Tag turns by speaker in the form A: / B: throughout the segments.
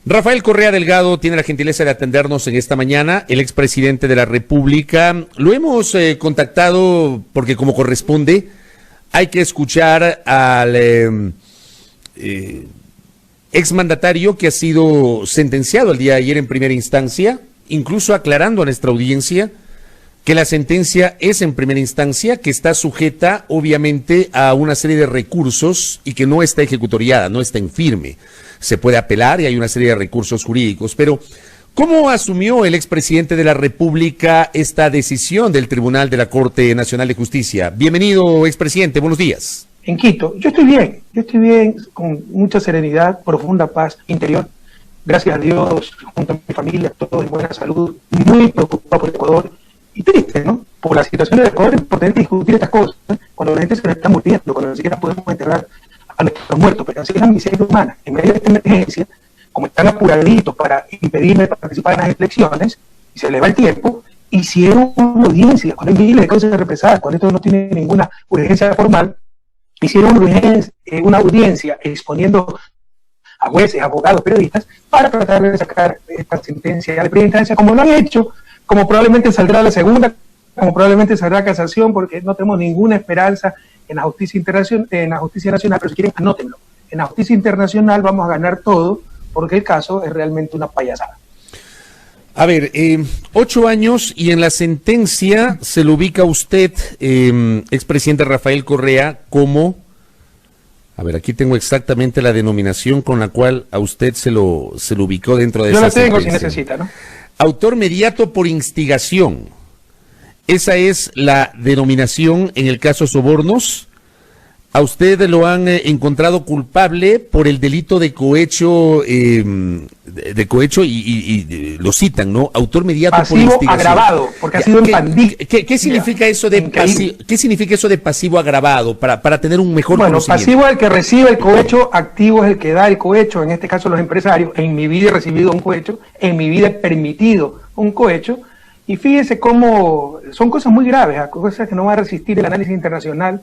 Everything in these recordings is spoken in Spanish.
A: Rafael Correa Delgado tiene la gentileza de atendernos en esta mañana, el expresidente de la República. Lo hemos contactado porque, como corresponde, hay que escuchar al exmandatario que ha sido sentenciado el día de ayer en primera instancia, incluso aclarando a nuestra audiencia que la sentencia es en primera instancia, que está sujeta obviamente a una serie de recursos y que no está ejecutoriada, no está en firme. Se puede apelar y hay una serie de recursos jurídicos, pero ¿cómo asumió el expresidente de la República esta decisión del Tribunal de la Corte Nacional de Justicia? Bienvenido, expresidente, buenos días.
B: En Quito, yo estoy bien, con mucha serenidad, profunda paz interior. Gracias a Dios, junto a mi familia, todo en buena salud, muy preocupado por Ecuador y triste, ¿no? Por la situación de Ecuador es importante discutir estas cosas, ¿no? Cuando la gente se está muriendo, cuando ni siquiera podemos enterrar a nuestros muertos, pero así es la miseria humana. En medio de esta emergencia, como están apuraditos para impedirme participar en las elecciones, y se les va el tiempo, hicieron una audiencia, cuando hay miles de causas represadas, cuando esto no tiene ninguna urgencia formal, hicieron una audiencia exponiendo a jueces, abogados, periodistas, para tratar de sacar esta sentencia de primera instancia, como lo han hecho, como probablemente saldrá la segunda, como probablemente saldrá casación, porque no tenemos ninguna esperanza en la justicia internacional, pero si quieren, anótenlo. En la justicia internacional vamos a ganar todo, porque el caso es realmente una payasada.
A: A ver, 8 años y en la sentencia se lo ubica usted, expresidente Rafael Correa, como, a ver, aquí tengo exactamente la denominación con la cual a usted se lo ubicó dentro de esa sentencia. Yo la tengo si necesita, ¿no? Autor mediato por instigación. Esa es la denominación en el caso sobornos. A usted lo han encontrado culpable por el delito de cohecho, y lo citan, ¿no? Autor mediato por instigación. Pasivo agravado, porque ha sido en pandilla. ¿Qué significa eso de pasivo? ¿Qué significa eso de pasivo agravado para tener un mejor conocimiento?
B: Bueno, pasivo es el que recibe el cohecho, activo es el que da el cohecho, en este caso los empresarios. En mi vida he recibido un cohecho, en mi vida he permitido un cohecho, y fíjese cómo son cosas muy graves, cosas que no van a resistir el análisis internacional.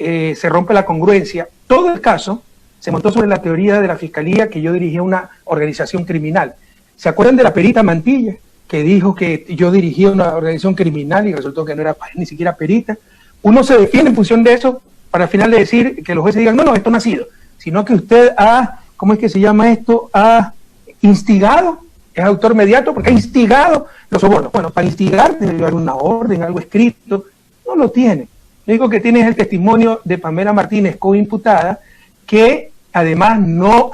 B: Se rompe la congruencia. Todo el caso se montó sobre la teoría de la Fiscalía que yo dirigía una organización criminal. ¿Se acuerdan de la perita Mantilla, que dijo que yo dirigía una organización criminal y resultó que no era ni siquiera perita? Uno se defiende en función de eso para al final de decir que los jueces digan, no, esto no ha sido, sino que usted ha, ¿cómo es que se llama esto? Ha instigado, es autor mediato porque ha instigado los sobornos. Bueno, para instigar debe haber una orden, algo escrito, no lo tiene. Lo único que tiene es el testimonio de Pamela Martínez, coimputada, que además no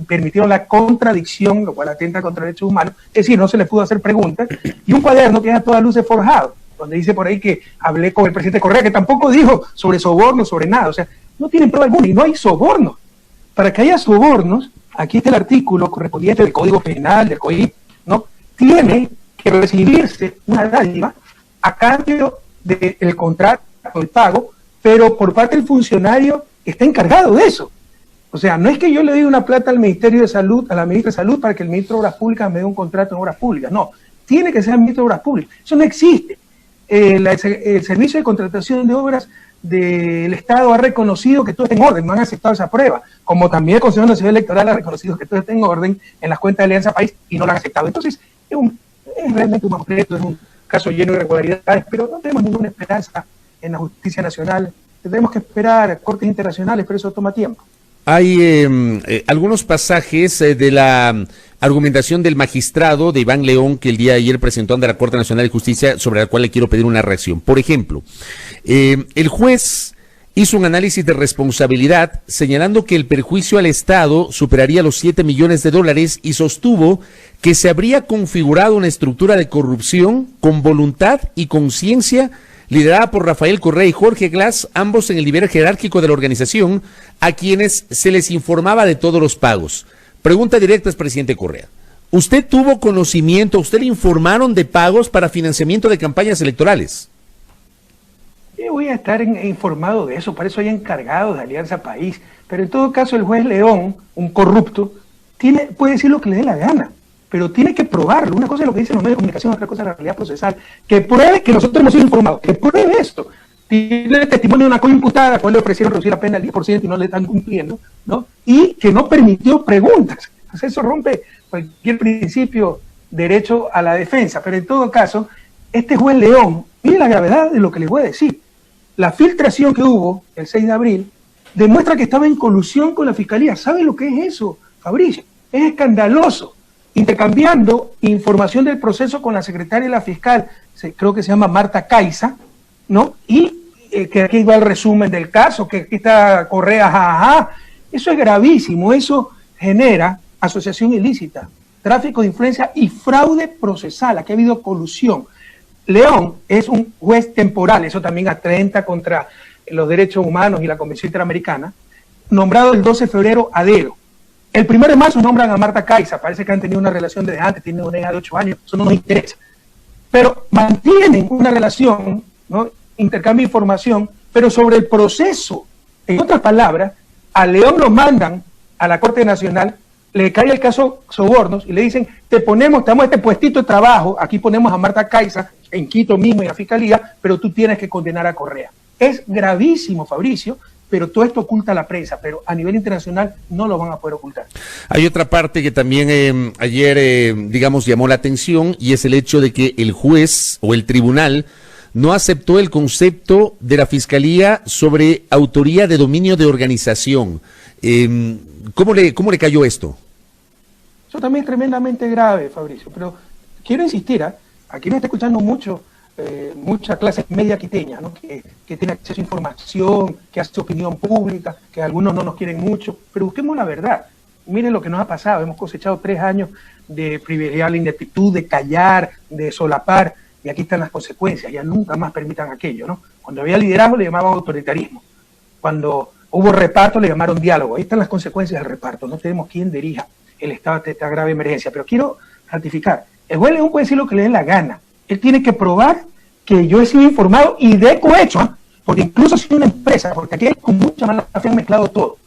B: permitieron la contradicción, lo cual atenta contra derechos humanos, es decir, no se le pudo hacer preguntas, y un cuaderno que es a todas luces forjado, donde dice por ahí que hablé con el presidente Correa, que tampoco dijo sobre sobornos, sobre nada, o sea, no tienen prueba alguna y no hay sobornos. Para que haya sobornos, aquí está el artículo correspondiente del Código Penal, del COIP, ¿no? Tiene que recibirse una dádiva a cambio del contrato, el pago, pero por parte del funcionario que está encargado de eso. O sea, no es que yo le doy una plata al Ministerio de Salud, a la ministra de Salud, para que el ministro de Obras Públicas me dé un contrato en Obras Públicas. No, tiene que ser el ministro de Obras Públicas. Eso no existe. El Servicio de Contratación de Obras del Estado ha reconocido que todo está en orden, no han aceptado esa prueba, como también el Consejo Nacional Electoral ha reconocido que todo está en orden en las cuentas de Alianza País y no lo han aceptado. Entonces, es realmente un completo, es un caso lleno de irregularidades, pero no tenemos ninguna esperanza en la justicia nacional. Tendremos que esperar a cortes internacionales, pero eso toma tiempo.
A: Hay algunos pasajes de la argumentación del magistrado de Iván León que el día de ayer presentó ante la Corte Nacional de Justicia, sobre la cual le quiero pedir una reacción. Por ejemplo, el juez hizo un análisis de responsabilidad señalando que el perjuicio al Estado superaría los 7 millones de dólares y sostuvo que se habría configurado una estructura de corrupción con voluntad y conciencia liderada por Rafael Correa y Jorge Glass, ambos en el nivel jerárquico de la organización, a quienes se les informaba de todos los pagos. Pregunta directa, presidente Correa. ¿Usted tuvo conocimiento, usted le informaron de pagos para financiamiento de campañas electorales?
B: Yo voy a estar informado de eso, para eso hay encargados de Alianza País. Pero en todo caso el juez León, un corrupto, puede decir lo que le dé la gana, pero tiene que probarlo. Una cosa es lo que dicen los medios de comunicación, otra cosa es la realidad procesal. Que pruebe que nosotros hemos sido informados, que pruebe esto. Tiene el testimonio de una coimputada, a cual le ofrecieron reducir la pena al 10% y no le están cumpliendo, ¿no? Y que no permitió preguntas Entonces eso rompe cualquier principio derecho a la defensa. Pero en todo caso, este juez León, mire la gravedad de lo que les voy a decir. La filtración que hubo el 6 de abril demuestra que estaba en colusión con la Fiscalía. ¿Saben lo que es eso, Fabricio? Es escandaloso. Intercambiando información del proceso con la secretaria y la fiscal, creo que se llama Marta Caiza, ¿no? Y que aquí va el resumen del caso, que aquí está Correa, jajaja. Eso es gravísimo, eso genera asociación ilícita, tráfico de influencia y fraude procesal. Aquí ha habido colusión. León es un juez temporal, eso también atenta contra los derechos humanos y la Convención Interamericana, nombrado el 12 de febrero a dedo. El 1 de marzo nombran a Marta Caiza, parece que han tenido una relación desde antes, tienen una hija de 8 años, eso no nos interesa. Pero mantienen una relación, ¿no? Intercambio de información, pero sobre el proceso. En otras palabras, a León lo mandan a la Corte Nacional, le cae el caso sobornos y le dicen, te damos este puestito de trabajo, aquí ponemos a Marta Caiza, en Quito mismo y en la Fiscalía, pero tú tienes que condenar a Correa. Es gravísimo, Fabricio, pero todo esto oculta a la prensa, pero a nivel internacional no lo van a poder ocultar.
A: Hay otra parte que también ayer, digamos, llamó la atención, y es el hecho de que el juez o el tribunal no aceptó el concepto de la Fiscalía sobre autoría de dominio de organización. ¿Cómo le cayó esto?
B: Eso también es tremendamente grave, Fabricio, pero quiero insistir, aquí me está escuchando mucha clase media quiteña, ¿no? que tiene acceso a información, que hace opinión pública, que algunos no nos quieren mucho, pero busquemos la verdad. Miren lo que nos ha pasado, hemos cosechado 3 años de privilegiar la ineptitud, de callar, de solapar, y aquí están las consecuencias, ya nunca más permitan aquello, ¿no? Cuando había liderazgo le llamaban autoritarismo, cuando hubo reparto le llamaron diálogo, ahí están las consecuencias del reparto, no tenemos quien dirija el estado de esta grave emergencia, pero quiero ratificar, el juez León puede decir lo que le dé la gana, él tiene que probar que yo he sido informado y de cohecho, ¿eh? Porque incluso si una empresa, porque aquí con mucha mala fe han mezclado todo,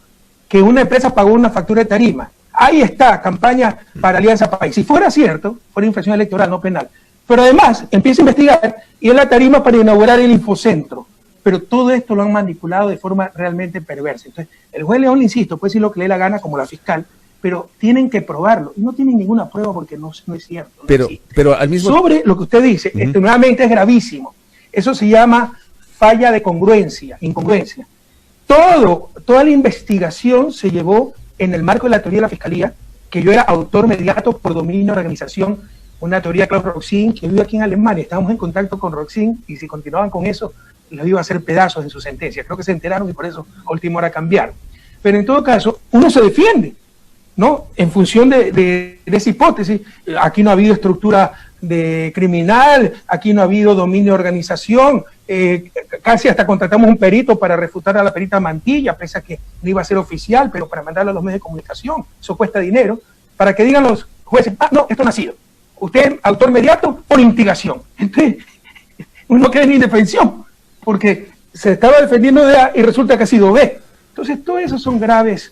B: que una empresa pagó una factura de tarima, ahí está, campaña para Alianza País, si fuera cierto, fuera infracción electoral, no penal, pero además empieza a investigar y es la tarima para inaugurar el infocentro, pero todo esto lo han manipulado de forma realmente perversa. Entonces, el juez León, insisto, puede decir lo que le dé la gana como la fiscal, pero tienen que probarlo, y no tienen ninguna prueba porque no es cierto. No
A: pero al mismo
B: sobre lo que usted dice, nuevamente es gravísimo, eso se llama falla de incongruencia. Toda la investigación se llevó en el marco de la teoría de la Fiscalía, que yo era autor mediato por dominio de organización, una teoría de Klaus Roxin, que vive aquí en Alemania. Estábamos en contacto con Roxin, y si continuaban con eso, los iba a hacer pedazos en su sentencia. Creo que se enteraron y por eso a última hora cambiaron. Pero en todo caso, uno se defiende, ¿no? En función de esa hipótesis. Aquí no ha habido estructura de criminal, aquí no ha habido dominio de organización, casi hasta contratamos un perito para refutar a la perita Mantilla, pese a que no iba a ser oficial, pero para mandarlo a los medios de comunicación, eso cuesta dinero, para que digan los jueces, no, esto no ha sido, usted es autor mediato por instigación. Entonces, uno queda en indefensión, porque se estaba defendiendo de A y resulta que ha sido B. Entonces, todo eso son graves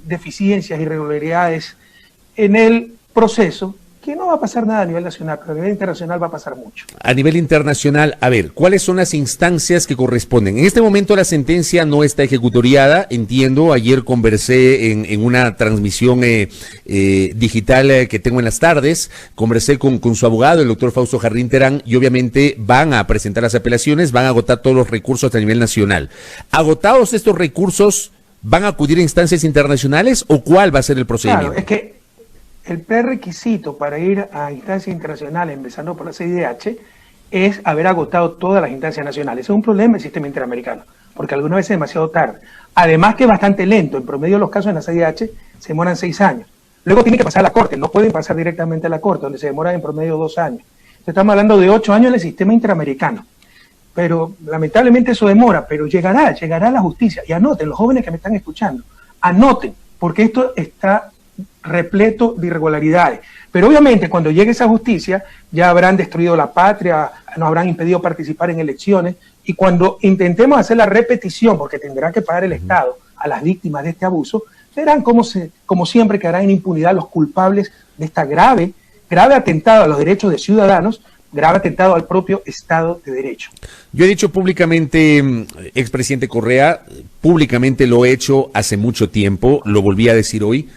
B: deficiencias, irregularidades en el proceso, que no va a pasar nada a nivel nacional, pero a nivel internacional va a pasar mucho.
A: A nivel internacional, a ver, ¿cuáles son las instancias que corresponden? En este momento la sentencia no está ejecutoriada, entiendo, ayer conversé en una transmisión digital que tengo en las tardes, conversé con su abogado, el doctor Fausto Jarrín Terán, y obviamente van a presentar las apelaciones, van a agotar todos los recursos a nivel nacional. Agotados estos recursos, ¿van a acudir a instancias internacionales o cuál va a ser el procedimiento?
B: Claro, es que el prerequisito para ir a instancias internacionales, empezando por la CIDH, es haber agotado todas las instancias nacionales. Ese es un problema del sistema interamericano, porque algunas veces es demasiado tarde. Además que es bastante lento, en promedio los casos en la CIDH se demoran 6 años. Luego tienen que pasar a la Corte, no pueden pasar directamente a la Corte, donde se demoran en promedio 2 años. Entonces, estamos hablando de 8 años en el sistema interamericano. Pero lamentablemente eso demora, pero llegará la justicia. Y anoten, los jóvenes que me están escuchando, anoten, porque esto está repleto de irregularidades. Pero obviamente cuando llegue esa justicia ya habrán destruido la patria, nos habrán impedido participar en elecciones, y cuando intentemos hacer la repetición, porque tendrá que pagar el Estado a las víctimas de este abuso, verán como siempre quedarán en impunidad los culpables de esta grave atentado a los derechos de ciudadanos, grave atentado al propio Estado de Derecho.
A: Yo he dicho públicamente, expresidente Correa, públicamente lo he hecho hace mucho tiempo, lo volví a decir hoy,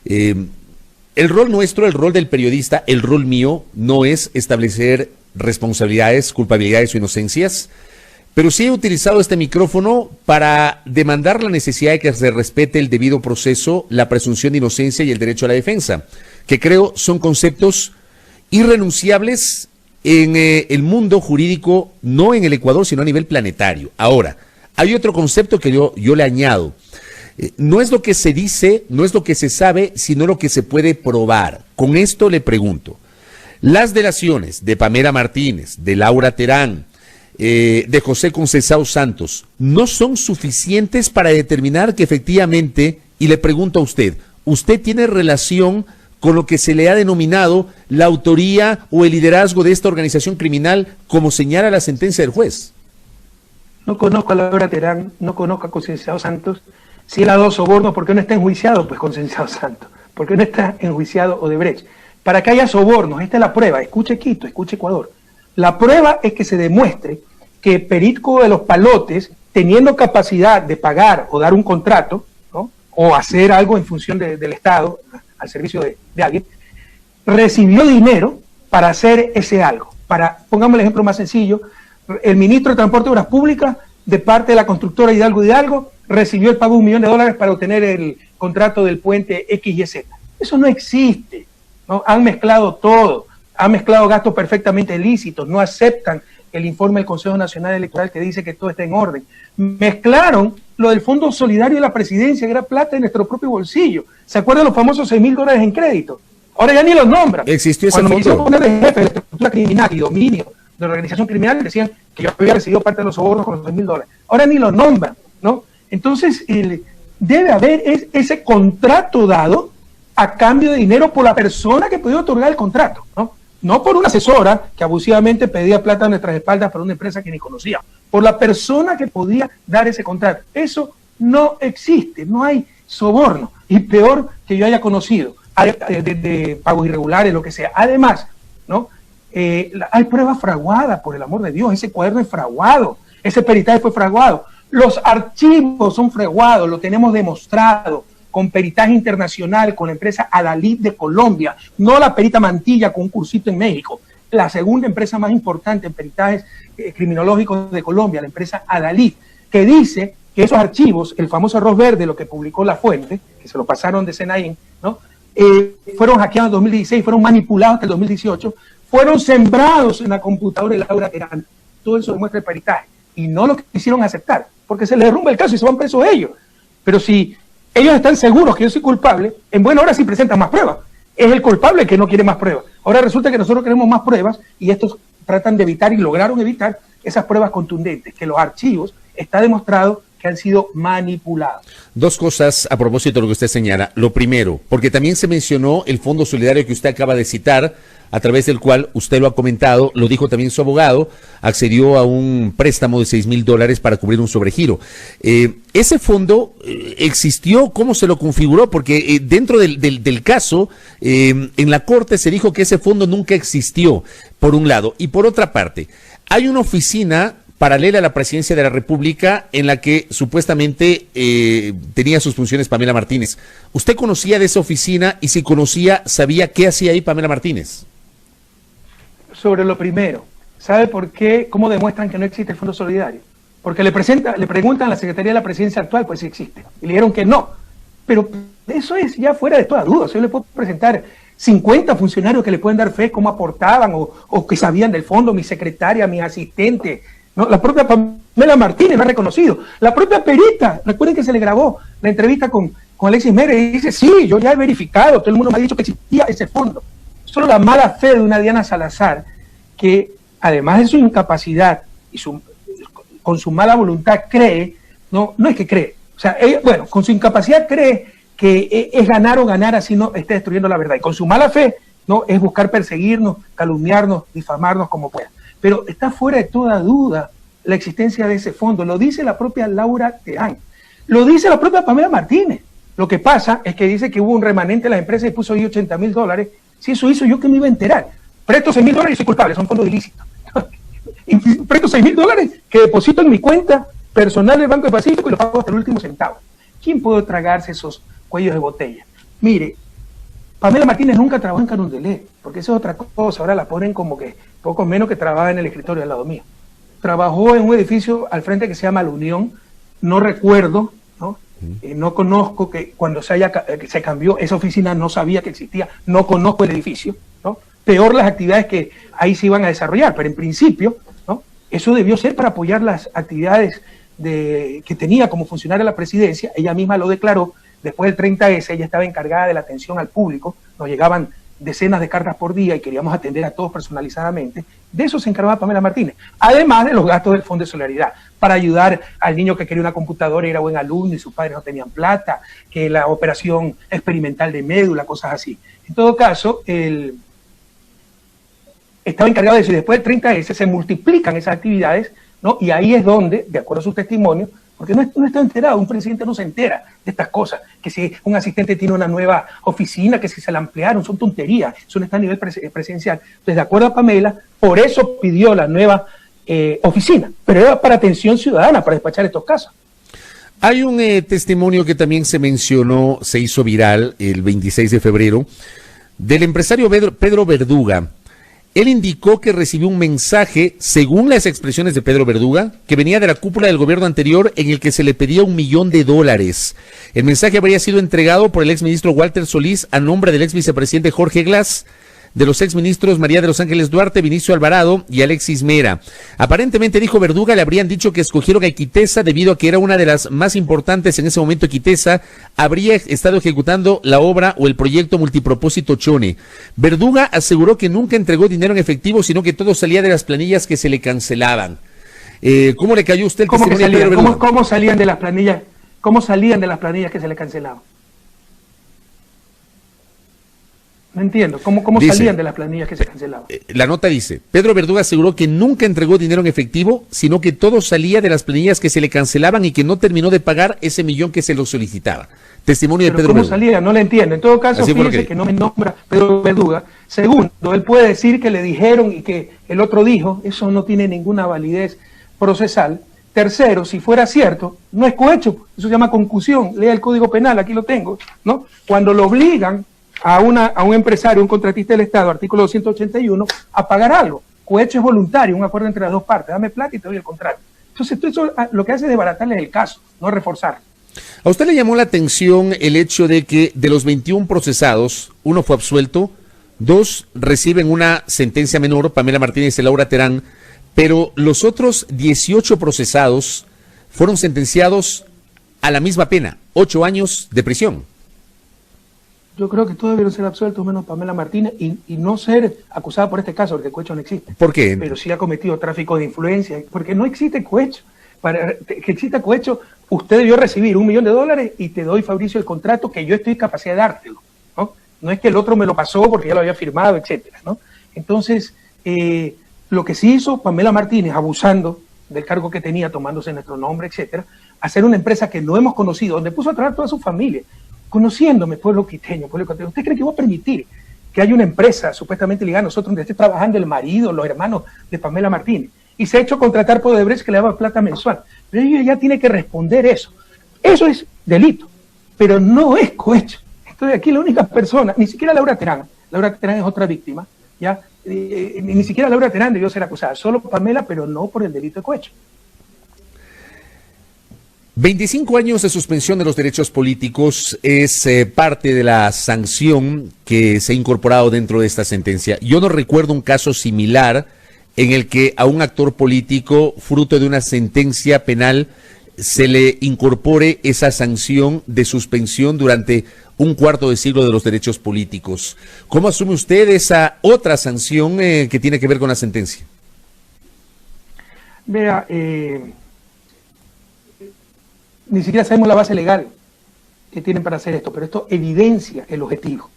A: El rol nuestro, el rol del periodista, el rol mío, no es establecer responsabilidades, culpabilidades o inocencias, pero sí he utilizado este micrófono para demandar la necesidad de que se respete el debido proceso, la presunción de inocencia y el derecho a la defensa, que creo son conceptos irrenunciables en el mundo jurídico, no en el Ecuador, sino a nivel planetario. Ahora, hay otro concepto que yo le añado. No es lo que se dice, no es lo que se sabe, sino lo que se puede probar. Con esto le pregunto, las delaciones de Pamela Martínez, de Laura Terán, de José Conceição Santos, ¿no son suficientes para determinar que efectivamente, y le pregunto a usted tiene relación con lo que se le ha denominado la autoría o el liderazgo de esta organización criminal, como señala la sentencia del juez?
B: No conozco a Laura Terán, no conozco a Conceição Santos. Si él ha dado sobornos, ¿por qué no está enjuiciado? Pues Conceição Santos. ¿Por qué no está enjuiciado Odebrecht? Para que haya sobornos, esta es la prueba. Escuche Quito, escuche Ecuador. La prueba es que se demuestre que Perico de los Palotes, teniendo capacidad de pagar o dar un contrato, ¿no?, o hacer algo en función del Estado, al servicio de alguien, recibió dinero para hacer ese algo. Pongamos el ejemplo más sencillo, el ministro de Transporte y Obras Públicas, de parte de la constructora Hidalgo, recibió el pago de $1 millón para obtener el contrato del puente XYZ. Eso no existe, ¿no? Han mezclado todo, han mezclado gastos perfectamente lícitos, no aceptan el informe del Consejo Nacional Electoral que dice que todo está en orden. Mezclaron lo del Fondo Solidario de la Presidencia, que era plata de nuestro propio bolsillo. ¿Se acuerdan los famosos $6.000 en crédito? Ahora ya ni los nombran.
A: Existió ese
B: fondo. Cuando me hicieron poner de jefe de la estructura criminal y dominio de la organización criminal, decían que yo había recibido parte de los sobornos con los $6.000. Ahora ni los nombran, ¿no? Entonces, debe haber ese contrato dado a cambio de dinero por la persona que podía otorgar el contrato, ¿no? No por una asesora que abusivamente pedía plata a nuestras espaldas para una empresa que ni conocía, por la persona que podía dar ese contrato. Eso no existe, no hay soborno, y peor que yo haya conocido, de pagos irregulares, lo que sea. Además, ¿no?, hay pruebas fraguadas, por el amor de Dios. Ese cuaderno es fraguado, ese peritaje fue fraguado, los archivos son fraguados, lo tenemos demostrado con peritaje internacional, con la empresa Adalid de Colombia, no la perita Mantilla con un cursito en México, la segunda empresa más importante en peritajes criminológicos de Colombia, la empresa Adalid, que dice que esos archivos, el famoso arroz verde, lo que publicó La Fuente, que se lo pasaron de Senaín, ¿no?, fueron hackeados en 2016, fueron manipulados hasta el 2018, fueron sembrados en la computadora de Laura Terán. Todo eso demuestra el peritaje, y no lo quisieron aceptar, porque se les derrumba el caso y se van presos ellos. Pero si ellos están seguros que yo soy culpable, en buena hora sí presentan más pruebas. Es el culpable el que no quiere más pruebas. Ahora resulta que nosotros queremos más pruebas, y estos tratan de evitar, y lograron evitar, esas pruebas contundentes, que los archivos está demostrado que han sido manipulados.
A: Dos cosas a propósito de lo que usted señala. Lo primero, porque también se mencionó el Fondo Solidario que usted acaba de citar, a través del cual usted lo ha comentado, lo dijo también su abogado, accedió a un préstamo de $6.000 para cubrir un sobregiro. ¿Ese fondo existió? ¿Cómo se lo configuró? Porque dentro del caso, en la corte se dijo que ese fondo nunca existió, por un lado. Y por otra parte, hay una oficina paralela a la presidencia de la República en la que supuestamente tenía sus funciones Pamela Martínez. ¿Usted conocía de esa oficina? Y si conocía, ¿sabía qué hacía ahí Pamela Martínez?
B: Sobre lo primero, ¿sabe por qué? ¿Cómo demuestran que no existe el Fondo Solidario? Porque le preguntan a la Secretaría de la Presidencia actual, pues sí existe, y le dijeron que no. Pero eso es ya fuera de toda duda. Yo le puedo presentar 50 funcionarios que le pueden dar fe cómo aportaban o que sabían del fondo, mi secretaria, mi asistente, ¿no? La propia Pamela Martínez lo ha reconocido. La propia perita, recuerden que se le grabó la entrevista con Alexis Mera y dice, sí, yo ya he verificado, todo el mundo me ha dicho que existía ese fondo. Solo la mala fe de una Diana Salazar, que además de su incapacidad y con su mala voluntad cree, no es que cree, o sea, ella, bueno, con su incapacidad cree que es ganar o ganar, así no esté destruyendo la verdad, y con su mala fe, no es buscar perseguirnos, calumniarnos, difamarnos como pueda. Pero está fuera de toda duda la existencia de ese fondo, lo dice la propia Laura Terán, lo dice la propia Pamela Martínez. Lo que pasa es que dice que hubo un remanente en la empresa y puso ahí $80.000, si eso hizo yo que me iba a enterar. Presto $6.000 y soy culpable, son fondos ilícitos. Y presto $6.000 que deposito en mi cuenta personal del Banco del Pacífico y lo pago hasta el último centavo. ¿Quién puede tragarse esos cuellos de botella? Mire, Pamela Martínez nunca trabajó en Carondelet, porque eso es otra cosa, ahora la ponen como que poco menos que trabaja en el escritorio al lado mío. Trabajó en un edificio al frente que se llama La Unión, no recuerdo, ¿no? No conozco que cuando se cambió esa oficina, no sabía que existía, no conozco el edificio, ¿no? Peor las actividades que ahí se iban a desarrollar, pero en principio, ¿no? Eso debió ser para apoyar las actividades que tenía como funcionaria la presidencia. Ella misma lo declaró. Después del 30S, ella estaba encargada de la atención al público, nos llegaban decenas de cartas por día y queríamos atender a todos personalizadamente. De eso se encargaba Pamela Martínez, además de los gastos del Fondo de Solidaridad, para ayudar al niño que quería una computadora y era buen alumno y sus padres no tenían plata, que la operación experimental de médula, cosas así. En todo caso, estaba encargado de eso, y después del 30S se multiplican esas actividades, ¿no? Y ahí es donde, de acuerdo a sus testimonios, porque no está enterado, un presidente no se entera de estas cosas, que si un asistente tiene una nueva oficina, que si se la ampliaron, son tonterías, eso no está a nivel presidencial. Entonces, de acuerdo a Pamela, por eso pidió la nueva oficina, pero era para atención ciudadana, para despachar estos casos.
A: Hay un testimonio que también se mencionó, se hizo viral el 26 de febrero, del empresario Pedro Verduga. Él indicó que recibió un mensaje, según las expresiones de Pedro Verduga, que venía de la cúpula del gobierno anterior en el que se le pedía $1 millón. El mensaje habría sido entregado por el exministro Walter Solís a nombre del exvicepresidente Jorge Glass, de los exministros María de los Ángeles Duarte, Vinicio Alvarado y Alexis Mera. Aparentemente, dijo Verduga, le habrían dicho que escogieron a Equitesa debido a que era una de las más importantes en ese momento. Equitesa habría estado ejecutando la obra o el proyecto multipropósito Chone. Verduga aseguró que nunca entregó dinero en efectivo, sino que todo salía de las planillas que se le cancelaban. ¿Cómo le cayó a usted el testimonio de Pedro Verduga?
B: ¿Cómo salían de las planillas? ¿Cómo salían de las planillas que se le cancelaban? No entiendo. ¿Cómo salían de las planillas que se cancelaban?
A: La nota dice, Pedro Verduga aseguró que nunca entregó dinero en efectivo, sino que todo salía de las planillas que se le cancelaban y que no terminó de pagar ese $1 millón que se lo solicitaba. Testimonio de Pedro Verduga.
B: ¿Cómo salía? No le entiendo. En todo caso, fíjese que no me nombra Pedro Verduga. Segundo, él puede decir que le dijeron y que el otro dijo, eso no tiene ninguna validez procesal. Tercero, si fuera cierto, no es cohecho, eso se llama concusión. Lea el Código Penal, aquí lo tengo, ¿no? Cuando lo obligan a un empresario, un contratista del Estado, artículo 281, a pagar algo. Cohecho es voluntario, un acuerdo entre las dos partes. Dame plata y te doy el contrato. Entonces, eso lo que hace es desbaratarles el caso, no reforzar.
A: ¿A usted le llamó la atención el hecho de que de los 21 procesados, uno fue absuelto, 2 reciben una sentencia menor, Pamela Martínez y Laura Terán, pero los otros 18 procesados fueron sentenciados a la misma pena, 8 años de prisión?
B: Yo creo que todos debieron ser absueltos, menos Pamela Martínez, y no ser acusada por este caso, porque cohecho no existe.
A: ¿Por qué?
B: Pero sí ha cometido tráfico de influencia, porque no existe cohecho. Para que exista cohecho, usted debió recibir $1 millón y te doy, Fabricio, el contrato que yo estoy en capacidad de dártelo, ¿no? No es que el otro me lo pasó porque ya lo había firmado, etcétera, ¿no? Entonces, lo que sí hizo Pamela Martínez, abusando del cargo que tenía, tomándose nuestro nombre, etcétera, hacer una empresa que no hemos conocido, donde puso a trabajar toda su familia, conociéndome, pueblo quiteño, pueblo ecuatoriano. ¿Usted cree que voy a permitir que haya una empresa supuestamente ligada a nosotros donde esté trabajando el marido, los hermanos de Pamela Martínez? Y se ha hecho contratar por Odebrecht que le daba plata mensual. Pero ella ya tiene que responder eso. Eso es delito, pero no es cohecho. Entonces aquí la única persona, ni siquiera Laura Terán es otra víctima, ¿ya? Ni siquiera Laura Terán debió ser acusada, solo Pamela, pero no por el delito de cohecho.
A: 25 años de suspensión de los derechos políticos es parte de la sanción que se ha incorporado dentro de esta sentencia. Yo no recuerdo un caso similar en el que a un actor político, fruto de una sentencia penal, se le incorpore esa sanción de suspensión durante un cuarto de siglo de los derechos políticos. ¿Cómo asume usted esa otra sanción que tiene que ver con la sentencia?
B: Vea, ni siquiera sabemos la base legal que tienen para hacer esto, pero esto evidencia el objetivo,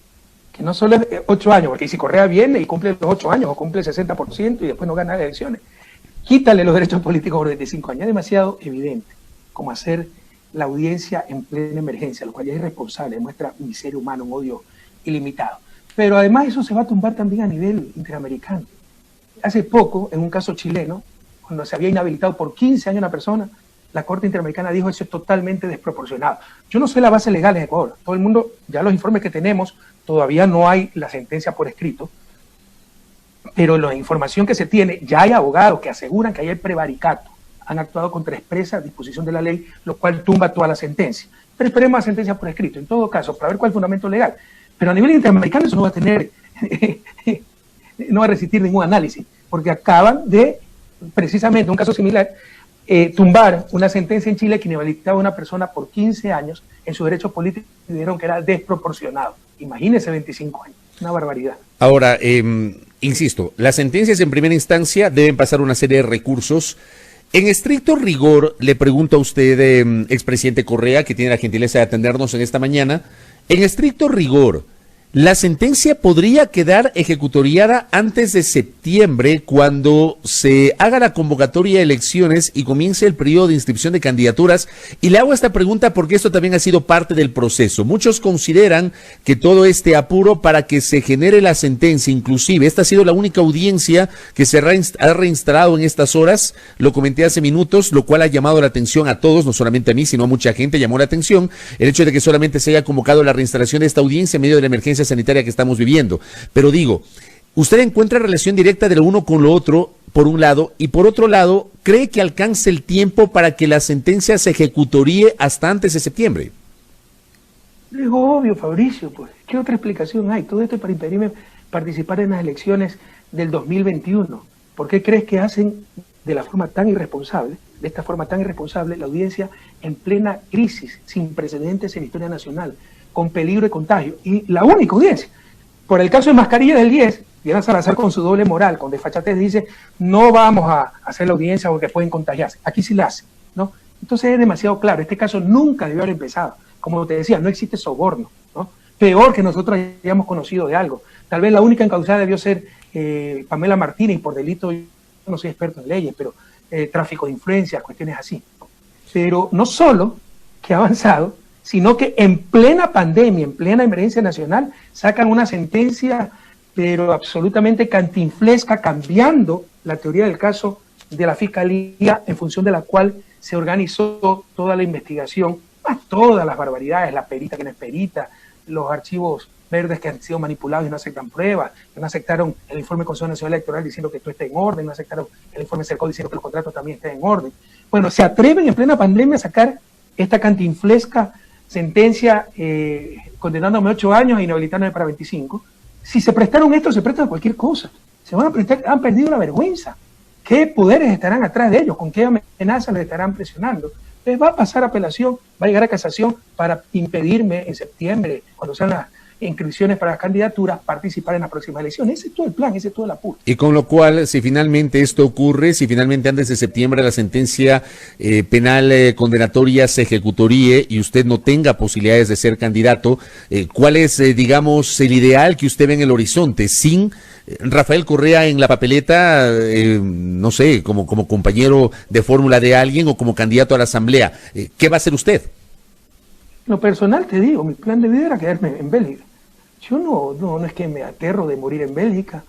B: que no solo es 8 años, porque si Correa viene y cumple los 8 años o cumple el 60% y después no gana las elecciones, quítale los derechos políticos por 25 años. Es demasiado evidente como hacer la audiencia en plena emergencia, lo cual ya es irresponsable, demuestra miseria humana, un odio ilimitado. Pero además eso se va a tumbar también a nivel interamericano. Hace poco, en un caso chileno, cuando se había inhabilitado por 15 años una persona, la Corte Interamericana dijo eso es totalmente desproporcionado. Yo no sé la base legal en Ecuador. Todo el mundo, ya los informes que tenemos, todavía no hay la sentencia por escrito, pero la información que se tiene, ya hay abogados que aseguran que hay el prevaricato, han actuado contra expresa disposición de la ley, lo cual tumba toda la sentencia. Pero esperemos la sentencia por escrito, en todo caso, para ver cuál es el fundamento legal. Pero a nivel interamericano eso no va a tener, no va a resistir ningún análisis, porque acaban de, precisamente, un caso similar, tumbar una sentencia en Chile que inhabilitaba a una persona por 15 años en sus derechos políticos y dijeron que era desproporcionado. Imagínense 25 años, una barbaridad.
A: Ahora, insisto, las sentencias en primera instancia deben pasar una serie de recursos. En estricto rigor, le pregunto a usted, expresidente Correa, que tiene la gentileza de atendernos en esta mañana, en estricto rigor, ¿la sentencia podría quedar ejecutoriada antes de septiembre, cuando se haga la convocatoria de elecciones y comience el periodo de inscripción de candidaturas? Y le hago esta pregunta porque esto también ha sido parte del proceso. Muchos consideran que todo este apuro para que se genere la sentencia, inclusive esta ha sido la única audiencia que se ha reinstalado en estas horas, lo comenté hace minutos, lo cual ha llamado la atención a todos, no solamente a mí, sino a mucha gente llamó la atención el hecho de que solamente se haya convocado la reinstalación de esta audiencia en medio de la emergencia sanitaria que estamos viviendo. Pero digo, usted encuentra relación directa de lo uno con lo otro, por un lado, y por otro lado, ¿cree que alcance el tiempo para que la sentencia se ejecutoríe hasta antes de septiembre?
B: Es obvio, Fabricio, pues, ¿qué otra explicación hay? Todo esto es para impedirme participar en las elecciones del 2021. ¿Por qué crees que hacen de la forma tan irresponsable, de esta forma tan irresponsable, la audiencia en plena crisis, sin precedentes en la historia nacional, con peligro de contagio? Y la única audiencia, por el caso de mascarilla del 10, Diana Salazar con su doble moral, con desfachatez, dice, no vamos a hacer la audiencia porque pueden contagiarse. Aquí sí la hace, ¿no? Entonces es demasiado claro, este caso nunca debió haber empezado. Como te decía, no existe soborno, ¿no? Peor que nosotros hayamos conocido de algo. Tal vez la única encausada debió ser Pamela Martínez, por delito, yo no soy experto en leyes, pero tráfico de influencias, cuestiones así. Pero no solo que ha avanzado, sino que en plena pandemia, en plena emergencia nacional, sacan una sentencia, pero absolutamente cantinflesca, cambiando la teoría del caso de la Fiscalía, en función de la cual se organizó toda la investigación, más todas las barbaridades, la perita que no es perita, los archivos verdes que han sido manipulados y no aceptan pruebas, que no aceptaron el informe del Consejo Nacional Electoral diciendo que esto está en orden, no aceptaron el informe CERCO diciendo que los contratos también están en orden. Bueno, se atreven en plena pandemia a sacar esta cantinflesca sentencia condenándome 8 años e inhabilitándome para 25. Si se prestaron esto, se prestan a cualquier cosa. Se van a prestar, han perdido la vergüenza. ¿Qué poderes estarán atrás de ellos? ¿Con qué amenazas les estarán presionando? Les va a pasar apelación, va a llegar a casación para impedirme en septiembre, cuando sean las inscripciones para las candidaturas, participar en las próximas elecciones. Ese es todo el plan, ese es todo el apuro.
A: Y con lo cual, si finalmente esto ocurre, si finalmente antes de septiembre la sentencia penal condenatoria se ejecutoríe y usted no tenga posibilidades de ser candidato, ¿cuál es, digamos, el ideal que usted ve en el horizonte? Sin Rafael Correa en la papeleta, no sé, como compañero de fórmula de alguien o como candidato a la asamblea, ¿qué va a hacer usted?
B: Lo personal te digo, mi plan de vida era quedarme en Bélgica. Yo no es que me aterro de morir en Bélgica.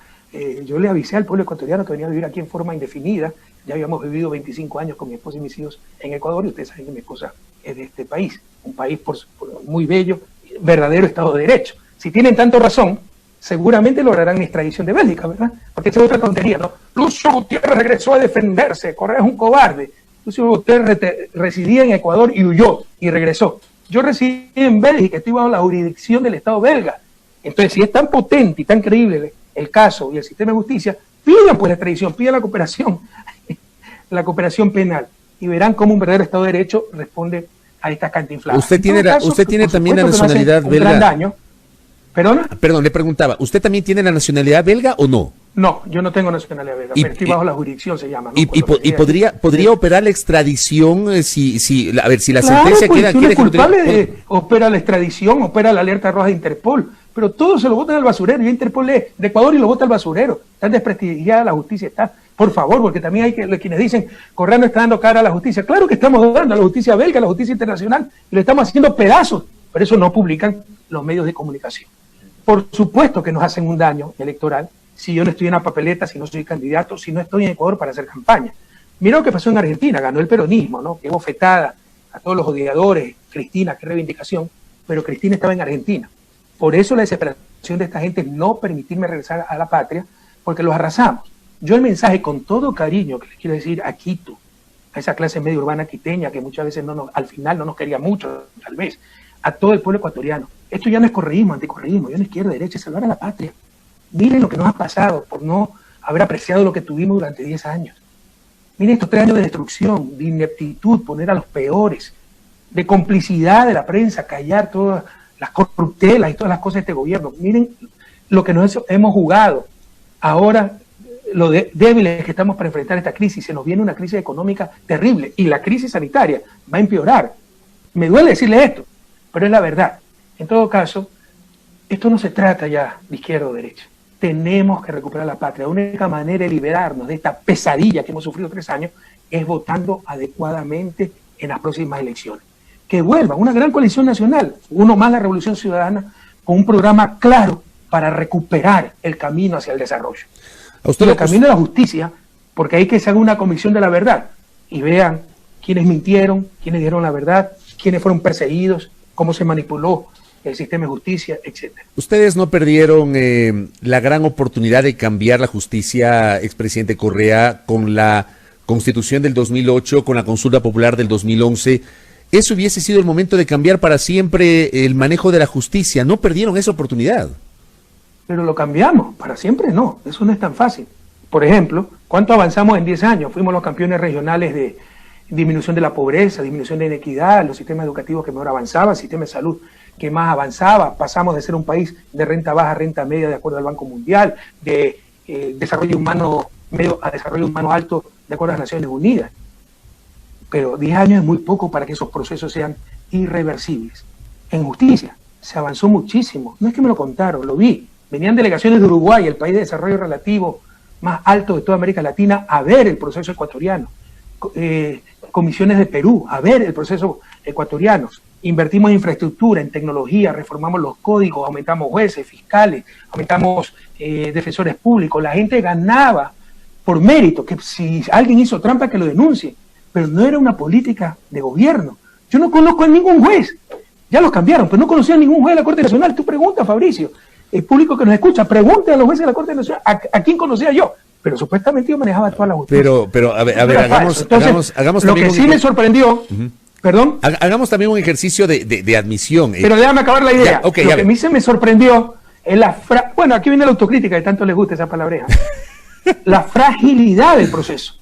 B: Yo le avisé al pueblo ecuatoriano que venía a vivir aquí en forma indefinida. Ya habíamos vivido 25 años con mi esposa y mis hijos en Ecuador, y ustedes saben que mi esposa es de este país, un país por muy bello, verdadero Estado de Derecho. Si tienen tanto razón, seguramente lograrán mi extradición de Bélgica, ¿verdad? Porque esa es otra tontería, ¿no? Lucio Gutiérrez regresó a defenderse, Correa es un cobarde. Lucio Gutiérrez residía en Ecuador y huyó y regresó. Yo residí en Bélgica, estoy bajo la jurisdicción del Estado belga. Entonces, si es tan potente y tan creíble el caso y el sistema de justicia, pidan pues la extradición, pidan la cooperación penal, y verán cómo un verdadero Estado de Derecho responde a estas cantinfladas.
A: Usted tiene también la nacionalidad belga.
B: Gran daño. ¿Perdona?
A: Perdón, le preguntaba, ¿usted también tiene la nacionalidad belga o no?
B: No, yo no tengo nacionalidad belga, pero estoy bajo la jurisdicción, se llama, ¿no?
A: Y podría operar la extradición si la
B: claro,
A: sentencia
B: pues,
A: queda...
B: Si uno es culpable, opera la extradición, opera la alerta roja de Interpol, pero todo se lo botan al basurero. Y Interpol es de Ecuador y lo bota al basurero. Tan desprestigiada la justicia está. Por favor, porque también hay quienes dicen, Correa no está dando cara a la justicia. Claro que estamos dando a la justicia belga, a la justicia internacional, y le estamos haciendo pedazos, pero eso no publican los medios de comunicación. Por supuesto que nos hacen un daño electoral si yo no estoy en la papeleta, si no soy candidato, si no estoy en Ecuador para hacer campaña. Mira lo que pasó en Argentina, ganó el peronismo, ¿no? Qué bofetada a todos los odiadores, Cristina, qué reivindicación, pero Cristina estaba en Argentina. Por eso la desesperación de esta gente es no permitirme regresar a la patria porque los arrasamos. Yo el mensaje con todo cariño que les quiero decir a Quito, a esa clase media urbana quiteña que muchas veces al final no nos quería mucho, tal vez, a todo el pueblo ecuatoriano. Esto ya no es correísmo, anticorreísmo, yo no izquierda, derecha, es salvar a la patria. Miren lo que nos ha pasado por no haber apreciado lo que tuvimos durante 10 años. Miren estos 3 años de destrucción, de ineptitud, poner a los peores, de complicidad de la prensa, callar todas las corruptelas y todas las cosas de este gobierno. Miren lo que nos hemos jugado. Ahora, lo débiles que estamos para enfrentar esta crisis, se nos viene una crisis económica terrible y la crisis sanitaria va a empeorar. Me duele decirle esto, pero es la verdad. En todo caso, esto no se trata ya de izquierda o derecha. Tenemos que recuperar la patria. La única manera de liberarnos de esta pesadilla que hemos sufrido 3 años es votando adecuadamente en las próximas elecciones. Que vuelva una gran coalición nacional, uno más la Revolución Ciudadana, con un programa claro para recuperar el camino hacia el desarrollo. Y el camino de la justicia, porque hay que se haga una comisión de la verdad y vean quiénes mintieron, quiénes dieron la verdad, quiénes fueron perseguidos, cómo se manipuló el sistema de justicia, etcétera.
A: Ustedes no perdieron la gran oportunidad de cambiar la justicia, expresidente Correa, con la Constitución del 2008, con la consulta popular del 2011. Eso hubiese sido el momento de cambiar para siempre el manejo de la justicia. No perdieron esa oportunidad.
B: Pero lo cambiamos, para siempre no, eso no es tan fácil. Por ejemplo, ¿cuánto avanzamos en 10 años? Fuimos los campeones regionales de disminución de la pobreza, disminución de inequidad, los sistemas educativos que mejor avanzaban, el sistema de salud que más avanzaba, pasamos de ser un país de renta baja a renta media de acuerdo al Banco Mundial, de desarrollo humano medio a desarrollo humano alto de acuerdo a las Naciones Unidas. Pero 10 años es muy poco para que esos procesos sean irreversibles. En justicia se avanzó muchísimo, no es que me lo contaron, lo vi. Venían delegaciones de Uruguay, el país de desarrollo relativo más alto de toda América Latina, a ver el proceso ecuatoriano. Comisiones de Perú, a ver el proceso ecuatoriano. Invertimos en infraestructura, en tecnología, reformamos los códigos, aumentamos jueces, fiscales, aumentamos defensores públicos. La gente ganaba por mérito, que si alguien hizo trampa que lo denuncie, pero no era una política de gobierno. Yo no conozco a ningún juez, ya los cambiaron, pero no conocía a ningún juez de la Corte Nacional. Tú preguntas, Fabricio, el público que nos escucha, pregunte a los jueces de la Corte Nacional a quién conocía yo. Pero supuestamente yo manejaba toda la justicia.
A: Pero a ver, hagamos
B: lo que sí me sorprendió, perdón.
A: Hagamos también un ejercicio de admisión.
B: Pero déjame acabar la idea.
A: Ya, okay,
B: lo que a mí se me sorprendió es bueno, aquí viene la autocrítica, que tanto les gusta esa palabreja. La fragilidad del proceso.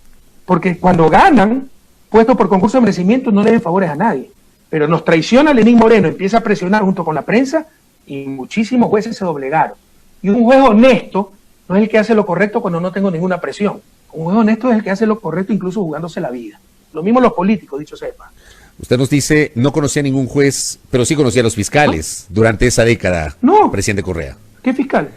B: Porque cuando ganan, puestos por concurso de merecimiento, no le den favores a nadie. Pero nos traiciona Lenín Moreno, empieza a presionar junto con la prensa y muchísimos jueces se doblegaron. Y un juez honesto no es el que hace lo correcto cuando no tengo ninguna presión. Un juez honesto es el que hace lo correcto incluso jugándose la vida. Lo mismo los políticos, dicho sepa.
A: Usted nos dice, no conocía a ningún juez, pero sí conocía a los fiscales durante esa década, presidente Correa.
B: ¿Qué fiscal?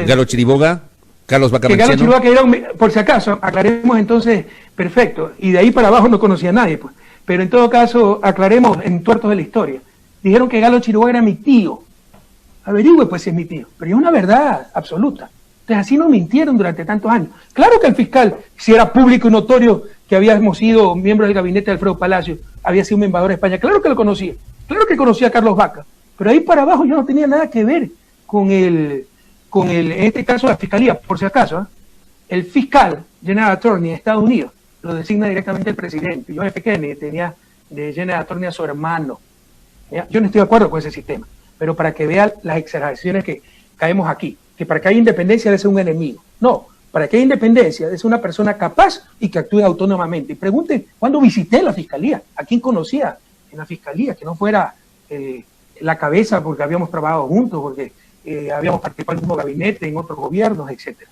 A: Galo Chiriboga, Carlos Vaca-Manceno.
B: Galo Chiriboga, que era por si acaso, aclaremos entonces, perfecto. Y de ahí para abajo no conocía a nadie, pues. Pero en todo caso, aclaremos en tuertos de la historia. Dijeron que Galo Chiriboga era mi tío. Averigüe pues si es mi tío, pero es una verdad absoluta. Entonces así nos mintieron durante tantos años. Claro que el fiscal, si era público y notorio que habíamos sido miembros del gabinete de Alfredo Palacio, había sido un embajador de España, claro que lo conocía, claro que conocía a Carlos Vaca, pero ahí para abajo yo no tenía nada que ver con en este caso la fiscalía, por si acaso, el fiscal General Attorney de Estados Unidos lo designa directamente el presidente. John F. Kennedy tenía de General Attorney a su hermano. ¿Ya? Yo no estoy de acuerdo con ese sistema, pero para que vean las exageraciones que caemos aquí, que para que haya independencia debe ser un enemigo. No, para que haya independencia debe ser una persona capaz y que actúe autónomamente. Y pregunten, ¿cuándo visité la fiscalía? ¿A quién conocía en la fiscalía? Que no fuera la cabeza porque habíamos trabajado juntos, porque habíamos participado en el mismo gabinete, en otros gobiernos, etcétera.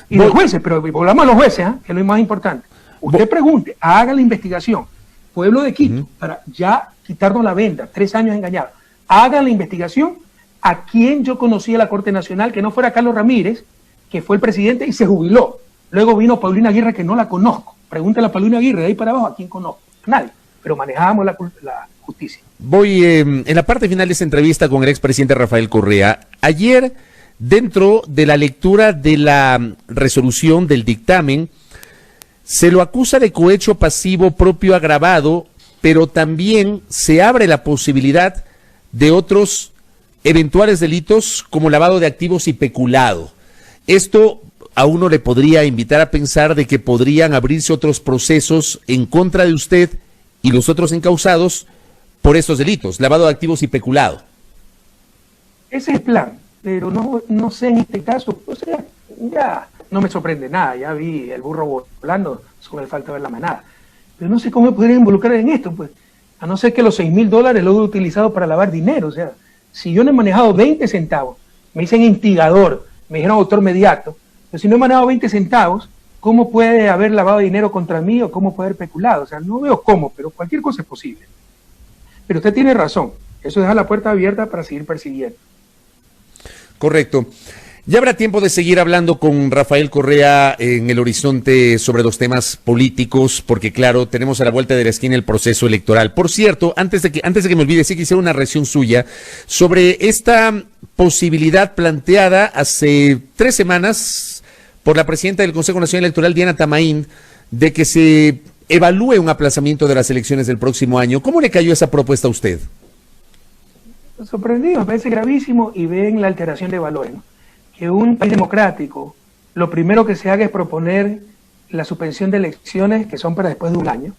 B: Y los jueces, pero volvamos a los jueces, que es lo más importante. Usted pregunte, haga la investigación. Pueblo de Quito, para ya quitarnos la venda, 3 años engañados. Hagan la investigación a quién yo conocía la Corte Nacional, que no fuera Carlos Ramírez, que fue el presidente y se jubiló. Luego vino Paulina Aguirre, que no la conozco. Pregúntale a Paulina Aguirre, de ahí para abajo, ¿a quién conozco? Nadie. Pero manejábamos la justicia.
A: Voy en la parte final de esta entrevista con el expresidente Rafael Correa. Ayer, dentro de la lectura de la resolución del dictamen, se lo acusa de cohecho pasivo propio agravado, pero también se abre la posibilidad de otros eventuales delitos como lavado de activos y peculado. Esto a uno le podría invitar a pensar de que podrían abrirse otros procesos en contra de usted y los otros encausados por estos delitos, lavado de activos y peculado.
B: Ese es el plan, pero no sé en este caso, o sea, ya no me sorprende nada, ya vi el burro volando, solo me falta ver la manada. Pero no sé cómo me podría involucrar en esto, pues, a no ser que los $6,000 lo he utilizado para lavar dinero. O sea, si yo no he manejado 20 centavos, me dicen instigador, me dijeron autor mediato, pero si no he manejado 20 centavos, ¿cómo puede haber lavado dinero contra mí o cómo puede haber peculado? O sea, no veo cómo, pero cualquier cosa es posible. Pero usted tiene razón, eso deja la puerta abierta para seguir persiguiendo.
A: Correcto. Ya habrá tiempo de seguir hablando con Rafael Correa en el horizonte sobre los temas políticos, porque claro, tenemos a la vuelta de la esquina el proceso electoral. Por cierto, antes de que me olvide, sí quisiera una reacción suya sobre esta posibilidad planteada hace 3 semanas por la presidenta del Consejo Nacional Electoral, Diana Tamaín, de que se evalúe un aplazamiento de las elecciones del próximo año. ¿Cómo le cayó esa propuesta a usted?
B: Sorprendido, me parece gravísimo, y ven la alteración de valores, ¿no? Que un país democrático, lo primero que se haga es proponer la suspensión de elecciones que son para después de un año.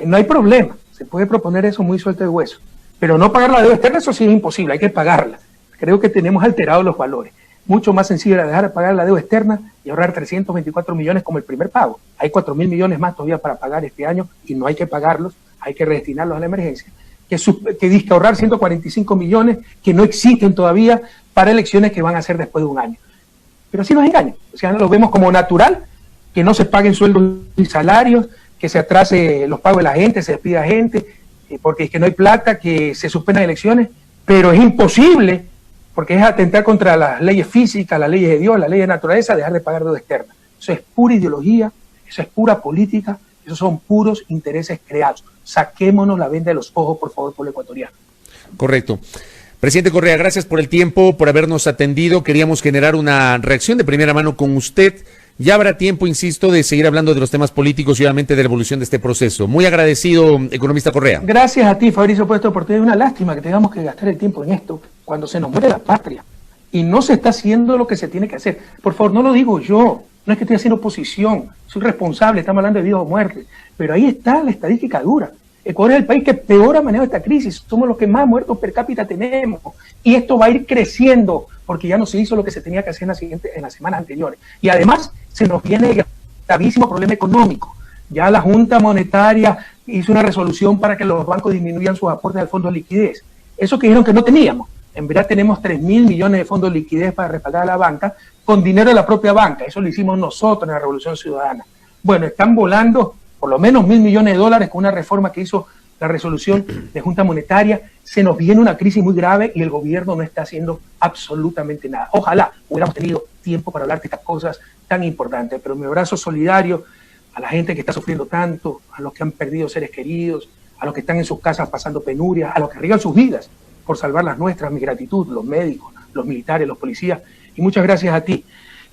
B: No hay problema, se puede proponer eso muy suelto de hueso, pero no pagar la deuda externa, eso sí es imposible, hay que pagarla. Creo que tenemos alterados los valores. Mucho más sencillo era dejar de pagar la deuda externa y ahorrar 324 millones como el primer pago. Hay 4.000 millones más todavía para pagar este año y no hay que pagarlos, hay que redestinarlos a la emergencia. Que dice ahorrar 145 millones que no existen todavía para elecciones que van a ser después de un año. Pero así nos engañan, o sea, lo vemos como natural, que no se paguen sueldos y salarios, que se atrase los pagos de la gente, se despida gente, porque es que no hay plata, que se suspendan elecciones, pero es imposible, porque es atentar contra las leyes físicas, las leyes de Dios, las leyes de naturaleza, dejar de pagar deuda externa. Eso es pura ideología, eso es pura política, esos son puros intereses creados. Saquémonos la venda de los ojos, por favor, pueblo ecuatoriano.
A: Correcto. Presidente Correa, gracias por el tiempo, por habernos atendido. Queríamos generar una reacción de primera mano con usted. Ya habrá tiempo, insisto, de seguir hablando de los temas políticos y obviamente de la evolución de este proceso. Muy agradecido, economista Correa.
B: Gracias a ti, Fabricio, por esta oportunidad. Es una lástima que tengamos que gastar el tiempo en esto cuando se nos muere la patria y no se está haciendo lo que se tiene que hacer. Por favor, no lo digo yo, no es que estoy haciendo oposición, soy responsable, estamos hablando de vida o muerte, pero ahí está la estadística dura. Ecuador es el país que peor ha manejado esta crisis, somos los que más muertos per cápita tenemos, y esto va a ir creciendo, porque ya no se hizo lo que se tenía que hacer en las semanas anteriores. Y además se nos viene el gravísimo problema económico. Ya la Junta Monetaria hizo una resolución para que los bancos disminuyan sus aportes al fondo de liquidez. Eso que dijeron que no teníamos. En verdad tenemos 3.000 millones de fondos de liquidez para respaldar a la banca, con dinero de la propia banca. Eso lo hicimos nosotros en la Revolución Ciudadana. Bueno, están volando por lo menos $1.000 millones con una reforma que hizo la resolución de Junta Monetaria. Se nos viene una crisis muy grave y el gobierno no está haciendo absolutamente nada. Ojalá hubiéramos tenido tiempo para hablar de estas cosas tan importantes, pero mi abrazo solidario a la gente que está sufriendo tanto, a los que han perdido seres queridos, a los que están en sus casas pasando penurias, a los que arriesgan sus vidas por salvar las nuestras, mi gratitud, los médicos, los militares, los policías, y muchas gracias a ti,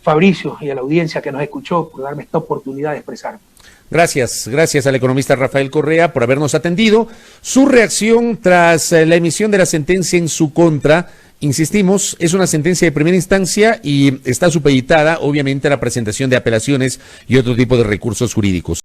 B: Fabricio, y a la audiencia que nos escuchó por darme esta oportunidad de expresarme.
A: Gracias al economista Rafael Correa por habernos atendido. Su reacción tras la emisión de la sentencia en su contra, insistimos, es una sentencia de primera instancia y está supeditada, obviamente, a la presentación de apelaciones y otro tipo de recursos jurídicos.